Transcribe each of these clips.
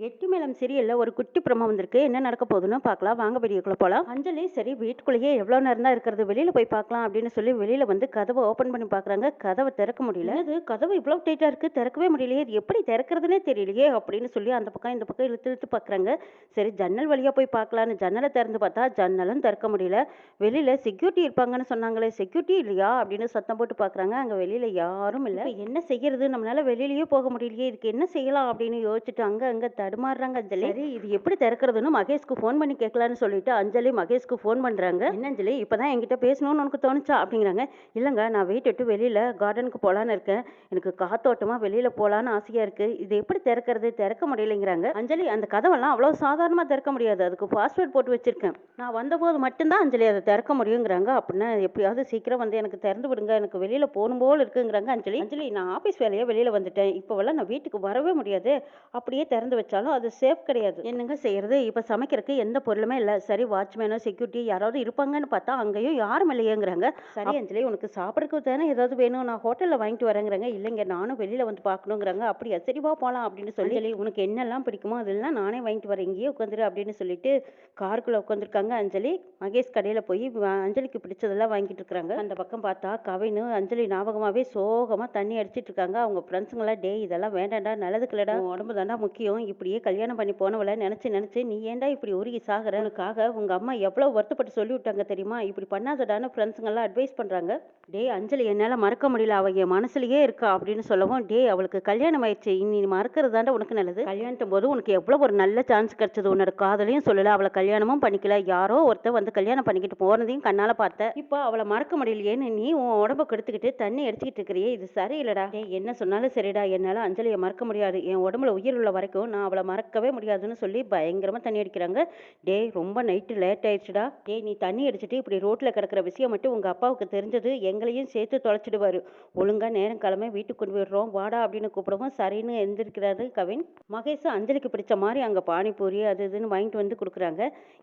எட்டு மேளம் சீரியல்ல ஒரு குட்டி ப்ரோமோ வந்திருக்கு. என்ன நடக்க போகுதுன்னு பார்க்கலாம். வாங்க வீடியோக்குள்ள போலாம். அஞ்சலி சரி வீட்டுக்குள்ளேயே எவ்வளோ நேரம் தான் இருக்கிறது, வெளியில போய் பார்க்கலாம் அப்படின்னு சொல்லி வெளியில வந்து கதவை ஓப்பன் பண்ணி பார்க்குறாங்க. கதவை திறக்க முடியல. இது கதவு இவ்வளோ டைட்டா இருக்கு, திறக்கவே முடியலையே, இது எப்படி திறக்கிறதுனே தெரியலையே அப்படின்னு சொல்லி அந்த பக்கம் இந்த பக்கம் இழுத்து இழுத்து பார்க்குறாங்க. சரி ஜன்னல் வழியா போய் பார்க்கலான்னு ஜன்னலை திறந்து பார்த்தா ஜன்னலும் திறக்க முடியல. வெளியில செக்யூரிட்டி இருப்பாங்கன்னு சொன்னாங்களே, செக்யூரிட்டி இல்லையா அப்படின்னு சத்தம் போட்டு பார்க்குறாங்க. அங்கே வெளியில யாரும் இல்லை. என்ன செய்யறது, நம்மளால வெளியிலயே போக முடியலையே, இதுக்கு என்ன செய்யலாம் அப்படின்னு யோசிச்சுட்டு அங்க தடுமாறுறாங்க அஞ்சலி. சரி இது எப்படி திறக்கிறதுன்னு மகேஷ்க்கு ஃபோன் பண்ணி கேட்கலான்னு சொல்லிட்டு அஞ்சலி மகேஷ்க்கு ஃபோன் பண்றாங்க. என்ன அஞ்சலி இப்பதான் என்கிட்ட பேசணும்னு உனக்கு தோணுச்சா அப்படிங்கிறாங்க. இல்லைங்க, நான் வீட்டு விட்டு வெளியில கார்டனுக்கு போலான்னு இருக்கேன், எனக்கு காத்தோட்டமா வெளியில போலான்னு ஆசையா இருக்கு, இது எப்படி திறக்கிறது, திறக்க முடியலைங்கிறாங்க. அஞ்சலி அந்த கதவெல்லாம் அவ்வளவு சாதாரணமா திறக்க முடியாது, அதுக்கு பாஸ்வேர்ட் போட்டு வச்சிருக்கேன், நான் வந்தபோது மட்டும்தான் அஞ்சலி அதை திறக்க முடியுங்கிறாங்க. அப்படின்னா எப்படியாவது சீக்கிரம் வந்து எனக்கு திறந்து விடுங்க, எனக்கு வெளியில போகணும் போல் இருக்குங்கிறாங்க அஞ்சலி. அஞ்சலி நான் ஆபீஸ் வேலையை வெளியில வந்துட்டேன், இப்போவெல்லாம் நான் வீட்டுக்கு வரவே முடியாது, அப்படியே திறந்து வச்சாலும் அது சேஃப் கிடையாது, என்னங்க செய்யறது, இப்ப சமைக்கிறதுக்கு எந்த பொருளுமே இல்ல, சரி வாட்ச்மேனோ செக்யூரிட்டி யாராவது இருப்பாங்கன்னு பார்த்தா அங்கேயும் யாரும் இல்லையேங்கிறாங்க. சரி அஞ்சலி உனக்கு சாப்பிட்றதுக்கு தானே ஏதாவது வேணும், நான் ஹோட்டல்ல வாங்கிட்டு வரேங்கிறாங்க. இல்லைங்க நானும் வெளியில வந்து பார்க்கணுங்கிறாங்க. அப்படியா சரி வா போலாம் அப்படின்னு சொல்லி அஞ்சலி உனக்கு என்னெல்லாம் பிடிக்குமோ அதெல்லாம் நானே வாங்கிட்டு வரேன், இங்கேயே உட்காந்துரு அப்படின்னு சொல்லிட்டு காருக்குள்ள உட்காந்துருக்காங்க அஞ்சலி. மகேஷ் கடையில போய் அஞ்சலிக்கு பிடிச்சதெல்லாம் வாங்கிட்டு இருக்காங்க. அந்த பக்கம் பார்த்தா கவின்னு அஞ்சலி ஞாபகமாவே சோகமா தண்ணி அடிச்சிட்டு இருக்காங்க. அவங்க ஃப்ரெண்ட்ஸுங்களாம் டே இதெல்லாம் வேண்டாண்டா, நல்லதுக்கு இல்லடா, உடம்பு தாண்டா முக்கியம், இப்படியே கல்யாணம் பண்ணி போனவளை நினைச்சு நீ ஏன்டா இப்படி உருகி சாகுற, உனக்காக உங்க அம்மா எவ்வளவு வருத்தப்பட்டு சொல்லி விட்டாங்க தெரியுமா, இப்படி பண்ணாதடான்னு ஃப்ரெண்ட்ஸுங்கெல்லாம் அட்வைஸ் பண்றாங்க. டே அஞ்சலி என்னால மறக்க முடியல, அவ என் மனசுலயே இருக்கா அப்படின்னு சொல்லவும், டே அவளுக்கு கல்யாணம் ஆயிடுச்சு, இனி மறக்கிறது தாண்டா உனக்கு நல்லது, கல்யாணத்தும் போது உனக்கு எவ்வளவு ஒரு நல்ல சான்ஸ் கிடைச்சது, உன்னோட காதலையும் சொல்லல, அவளை கல்யாணமும் பண்ணிக்கல, யாரோ ஒருத்தர் வந்து கல்யாணம் பண்ணிக்கிட்டு போனதையும் கண்ணால பார்த்த, இப்போ அவளை மறக்க முடியலையேன்னு நீ உன் உடம்ப கெடுத்துக்கிட்டு தண்ணி அடிச்சுக்கிட்டு இருக்கிறியே, இது சரியில்லடா. டே என்ன சொன்னாலும் சரிடா, என்னால அஞ்சலியை மறக்க முடியாது, என் உடம்புல உயிர் உள்ள வரைக்கும் நான் அவளை மறக்கவே முடியாதுன்னு சொல்லி பயங்கரமா தண்ணி அடிக்கிறாங்க. டேய் ரொம்ப நைட்டு லேட் ஆயிடுச்சுடா, டேய் நீ தண்ணி அடிச்சுட்டு இப்படி ரோட்ல கிடக்கிற விஷயம் மட்டும் உங்க அப்பாவுக்கு தெரிஞ்சது எங்களையும் சேர்த்து தொலைச்சிடுவாரு, ஒழுங்கா நேரம் கிளம்ப வீட்டுக்கு கொண்டு விடுறோம் வாடா அப்படின்னு கூப்பிடவும் சரின்னு எந்திரிக்கிறாரு கவின். மகேஷ் அஞ்சலிக்கு பிடிச்ச மாதிரி அங்க பானிபூரி அது இதுன்னு வாங்கிட்டு வந்து கொடுக்குறாங்க.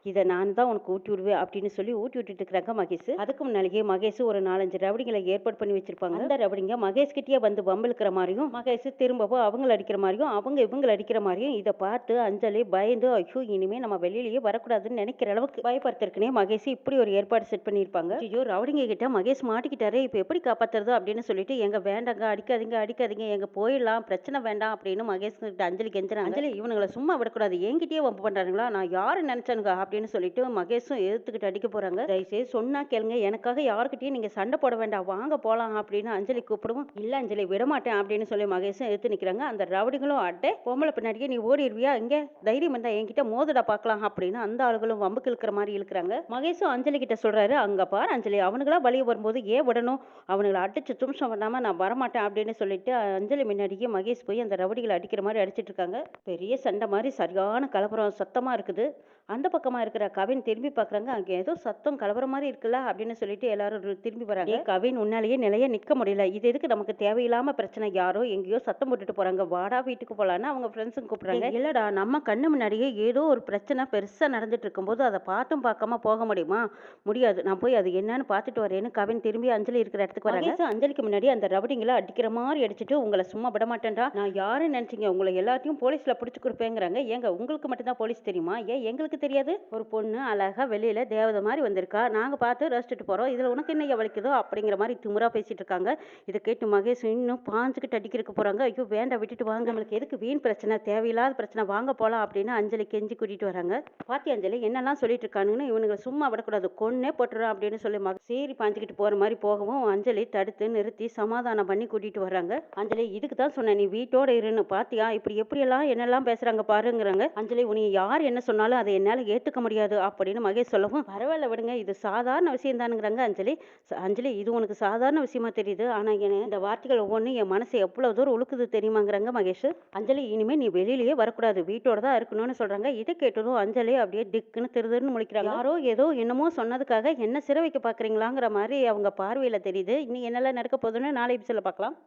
இதை நான் தான் உனக்கு ஊட்டி விடுவேன் அப்படின்னு சொல்லி ஊட்டி விட்டுட்டு இருக்கிறாங்க மகேஷ். அதுக்கு முன்னாலேயே மகேஷ் ஒரு 4-5 ரவுடிங்களை ஏற்பாடு பண்ணி வச்சிருப்பாங்க. அந்த ரவுடிங்க மகேஷ் கிட்டே வந்து வம்பிழுக்கிற மாதிரியும் மகேஷ் திரும்பவும் அவங்களை அடிக்கிற மாதிரியும் அவங்க இவங்களை அடிக்கிற மாதிரியும் இதை பார்த்து அஞ்சலி பயந்து ஐயோ இனிமே நம்ம வெளியிலேயே வரக்கூடாதுன்னு நினைக்கிற அளவுக்கு பயப்படுத்திருக்கனே மகேஷ் இப்படி ஒரு ஏற்பாடு செட் பண்ணியிருப்பாங்க. ஐயோ ரவுடிங்க கிட்ட மகேஷ் மாட்டிக்கிட்டாரு, இப்போ எப்படி காப்பாத்துறது அப்படின்னு சொல்லிட்டு எங்க வேண்டாங்க அடிக்காதீங்க எங்க போயிடலாம், பிரச்சனை வேண்டாம் அப்படின்னு மகேஷ் கிட்ட அஞ்சலி கெஞ்சுறாங்க. அஞ்சலி இவனுங்களை சும்மா விடக்கூடாது, என்கிட்டயே வம்பு பண்றாங்களா, நான் யாரு நினைச்சானுங்க அப்படின்னு சொல்லிட்டு மகேஷும் எதிர்த்துக்கிட்டு அடிக்க போறாங்க. தயவுசெய்து சொன்னா கேளுங்க, எனக்காக யாருக்கிட்டையும் நீங்க சண்டை போட வேண்டாம், வாங்க போலாம் அப்படின்னு அஞ்சலி கூப்பிடுவோம். இல்ல அஞ்சலி விடமாட்டேன் அப்படின்னு சொல்லி மகேஷும் எடுத்து நிக்கிறாங்க. அந்த ரவுடிகளும் அட்டே பொம்பளை பின்னாடியே நீ ஓடிடுவியா, இங்க தைரியம் இருந்தா என்கிட்ட மோதடா பார்க்கலாம் அப்படின்னு அந்த ஆளுகளும் வம்புக்கு இழுக்கிற மாதிரி இழுக்கிறாங்க. மகேஷும் அஞ்சலி கிட்ட சொல்றாரு, அங்க பாரு அஞ்சலி அவனுங்களா வழிய வரும்போது ஏன் விடணும், அவனுங்களை அடிச்சு தும்சம் பண்ணாம நான் வரமாட்டேன் அப்படின்னு சொல்லிட்டு அஞ்சலி முன்னாடியே மகேஷ் போய் அந்த ரவுடிகளை அடிக்கிற மாதிரி அடிச்சிட்டு இருக்காங்க. பெரிய சண்டை மாதிரி சரியான கலவரம் சத்தமா இருக்குது. அந்த பக்கமா இருக்கிற கவின் திரும்பி பாக்குறாங்க, அங்க ஏதோ சத்தம் கலவர மாதிரி இருக்குல்ல அப்படின்னு சொல்லிட்டு எல்லாரும் திரும்பி வராங்க. கவின் உன்னாலேயே நிலைய நிக்க முடியல, இது எதுக்கு நமக்கு தேவையில்லாம பிரச்சனை, யாரோ எங்கேயோ சத்தம் போட்டுட்டு போறாங்க, வாடா வீட்டுக்கு போலான்னு அவங்க ஃப்ரெண்ட்ஸும் கூப்பிடுறாங்க. இல்லடா நம்ம கண்ணு முன்னாடியே ஏதோ ஒரு பிரச்சனை பெருசா நடந்துட்டு இருக்கும்போது அதை பார்த்தும் பார்க்காம போக முடியுமா, முடியாது, நான் போய் அது என்னன்னு பார்த்துட்டு வரேன்னு கவின் திரும்பி அஞ்சலி இருக்கிற இடத்துக்கு வராங்க. அஞ்சலிக்கு முன்னாடி அந்த ரவுடிங்களை அடிக்கிற மாதிரி அடிச்சுட்டு உங்களை சும்மா விட மாட்டேன்டா, நான் யாருன்னு நினைச்சீங்க, உங்களை எல்லாத்தையும் போலீஸ்ல பிடிச்சு கொடுப்பேங்கிறாங்க. ஏங்க உங்களுக்கு மட்டும்தான் போலீஸ் தெரியுமா, ஏன் எங்களுக்கு தெரியாது, ஒரு பொண்ணு அழகா வெளியில தேவதை மாதிரி வந்திருக்கா, நாங்க பார்த்து ரசிச்சுட்டு போறோம், இதுல உனக்கு என்ன வலிக்குதோ அப்படிங்கிற மாதிரி திமுறா பேசிட்டு இருக்காங்க. இதை கேட்டு மகேஷ் இன்னும் பாஞ்சுக்கிட்டு அடிக்கிறதுக்கு போறாங்க. ஐயோ வேண்டாம் விட்டுட்டு வாங்க, நம்மளுக்கு எதுக்கு வீண் பிரச்சனை, தேவையில்லாத பிரச்சனை, வாங்க போலாம் அப்படின்னு அஞ்சலி கெஞ்சி கூட்டிட்டு வராங்க. பாத்தி அஞ்சலி என்னெல்லாம் சொல்லிட்டு இருக்கானுன்னு, இவனுங்களை சும்மா விடக்கூடாது, கொன்னே போட்டுறோம் அப்படின்னு சொல்லி சரி பாஞ்சுக்கிட்டு போற மாதிரி போகவும் அஞ்சலி தடுத்து நிறுத்தி சமாதானம் பண்ணி கூட்டிட்டு வர்றாங்க. அஞ்சலி இதுக்கு தான் சொன்னேன் நீ வீட்டோட இருன்னு, பாத்தியா இப்படி எப்படியெல்லாம் என்னெல்லாம் பேசுறாங்க பாருங்கிறாங்க. அஞ்சலி உன்னை யார் என்ன சொன்னாலும் அதை என்னால ஏத்துக்க முடியாது அப்படின்னு மகேஷ் சொல்லவும், பரவாயில்ல விடுங்க இது சாதாரண விஷயம் தானுங்கிறாங்க அஞ்சலி. அஞ்சலி இது உனக்கு சாதாரண விஷயமா தெரியுது, ஆனா இந்த வார்த்தைகள் ஒவ்வொன்றும் என் மனசை எவ்வளவு தூரம் உழுக்குது தெரியுமாங்கிறாங்க மகேஷ். அஞ்சலி இனிமே நீ வெளியிலேயே வரக்கூடாது, வீட்டோட தான் இருக்கணும்னு சொல்றாங்க. இதை கேட்டதும் அஞ்சலி அப்படியே திக்குன்னு திருதுன்னு முழிக்கிறாங்க. யாரோ ஏதோ என்னமோ சொன்னதுக்காக என்ன சிறை வைக்க பாக்குறீங்களாங்கிற மாதிரி அவங்க பார்வையில தெரியுது. இன்னும் என்னெல்லாம் நடக்க போகுதுன்னு நாளை எபிசோட்ல பார்க்கலாம்.